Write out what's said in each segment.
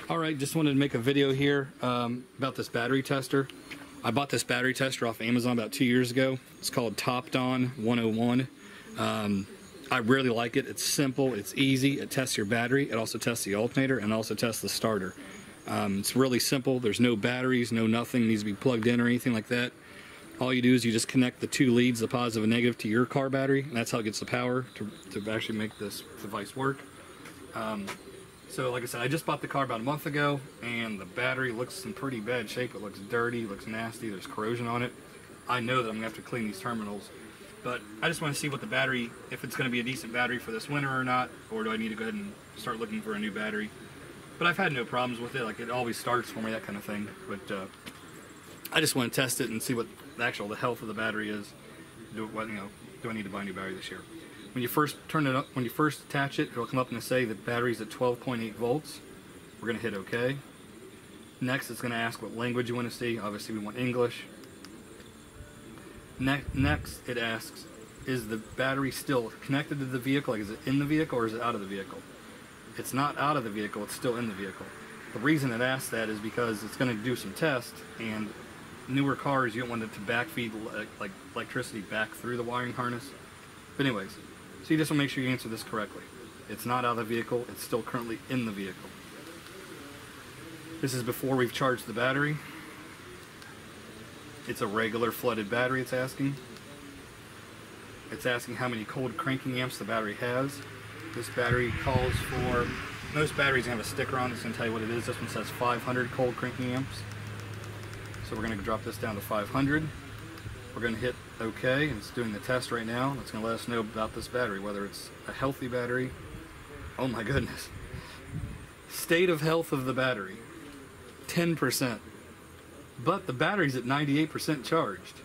Alright, just wanted to make a video here about this battery tester. I bought this battery tester off Amazon about 2 years ago. It's called TopDon 101. I really like it. It's simple, it's easy, it tests your battery, it also tests the alternator, and also tests the starter. It's really simple. There's no batteries, no nothing needs to be plugged in or anything like that. All you do is you just connect the two leads, the positive and negative, to your car battery, and that's how it gets the power to actually make this device work. So like I said, I just bought the car about a month ago, and the battery looks in pretty bad shape. It looks dirty, it looks nasty, there's corrosion on it. I know that I'm going to have to clean these terminals, but I just want to see what the battery, if it's going to be a decent battery for this winter or not, or do I need to go ahead and start looking for a new battery. But I've had no problems with it, like it always starts for me, that kind of thing. But I just want to test it and see what the health of the battery is. Do I need to buy a new battery this year? When you first turn it up, when you first attach it, it'll come up and say the battery's at 12.8 volts. We're going to hit OK. Next, it's going to ask what language you want to see. Obviously, we want English. Next, it asks, is the battery still connected to the vehicle? Like, is it in the vehicle or is it out of the vehicle? It's not out of the vehicle, it's still in the vehicle. The reason it asks that is because it's going to do some tests, and newer cars, you don't want it to backfeed like electricity back through the wiring harness. But anyways, so you just want to make sure you answer this correctly. It's not out of the vehicle, it's still currently in the vehicle. This is before we've charged the battery. It's a regular flooded battery it's asking. It's asking how many cold cranking amps the battery has. This battery calls for, most batteries have a sticker on it, it's going to tell you what it is. This one says 500 cold cranking amps. So we're going to drop this down to 500. We're going to hit OK, and it's doing the test right now. It's going to let us know about this battery, whether it's a healthy battery. Oh my goodness. State of health of the battery, 10%. But the battery's at 98% charged.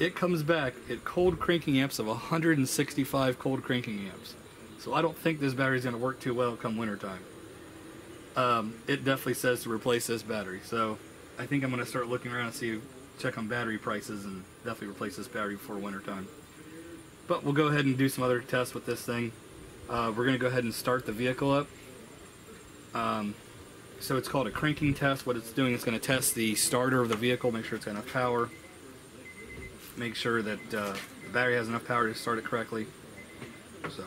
It comes back at cold cranking amps of 165 cold cranking amps. So I don't think this battery's going to work too well come winter time. It definitely says to replace this battery. So I think I'm going to start looking around and check on battery prices and definitely replace this battery before winter time. But we'll go ahead and do some other tests with this thing. We're going to go ahead and start the vehicle up. So it's called a cranking test. What it's doing is going to test the starter of the vehicle, make sure it's got enough power, make sure that the battery has enough power to start it correctly. So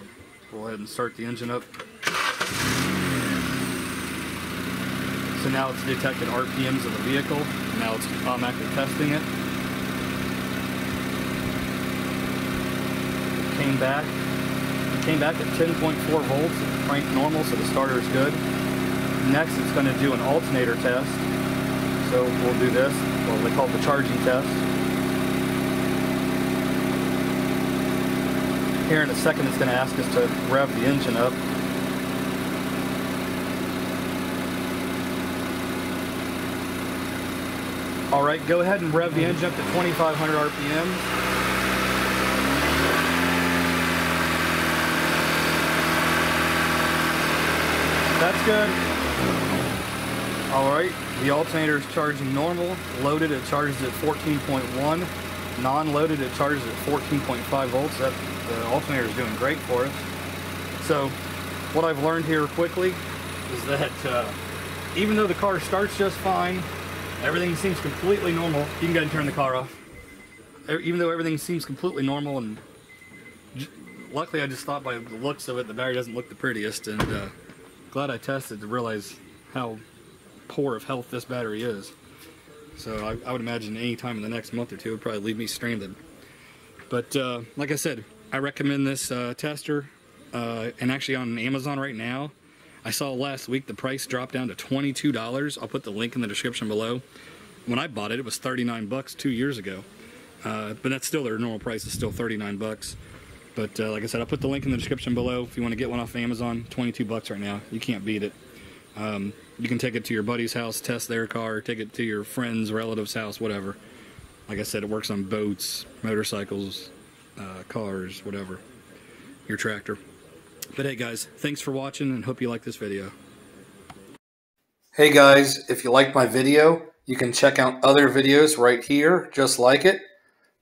we'll go ahead and start the engine up. So now it's detected RPMs of the vehicle. Now it's automatically testing it. It came back at 10.4 volts. It's cranked normal, so the starter is good. Next, it's going to do an alternator test. So we'll do this. Well, they call it the charging test. Here in a second, it's going to ask us to rev the engine up. Alright, go ahead and rev the engine up to 2,500 RPM. That's good. Alright, the alternator is charging normal. Loaded, it charges at 14.1. Non-loaded, it charges at 14.5 volts. The alternator is doing great for us. So, what I've learned here quickly is that even though the car starts just fine, everything seems completely normal. You can go ahead and turn the car off. Even though everything seems completely normal, and luckily I just thought by the looks of it, the battery doesn't look the prettiest, and glad I tested to realize how poor of health this battery is. So I would imagine any time in the next month or two it would probably leave me stranded. But like I said, I recommend this tester, and actually on Amazon right now, I saw last week the price dropped down to $22. I'll put the link in the description below. When I bought it, it was 39 bucks 2 years ago. But that's still their normal price is still 39 bucks. But like I said, I'll put the link in the description below. If you want to get one off Amazon, 22 bucks right now. You can't beat it. You can take it to your buddy's house, test their car, take it to your friend's, relative's house, whatever. Like I said, it works on boats, motorcycles, cars, whatever. Your tractor. But hey guys, thanks for watching and hope you like this video. Hey guys, if you liked my video, you can check out other videos right here just like it.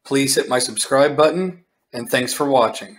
Please hit my subscribe button, and thanks for watching.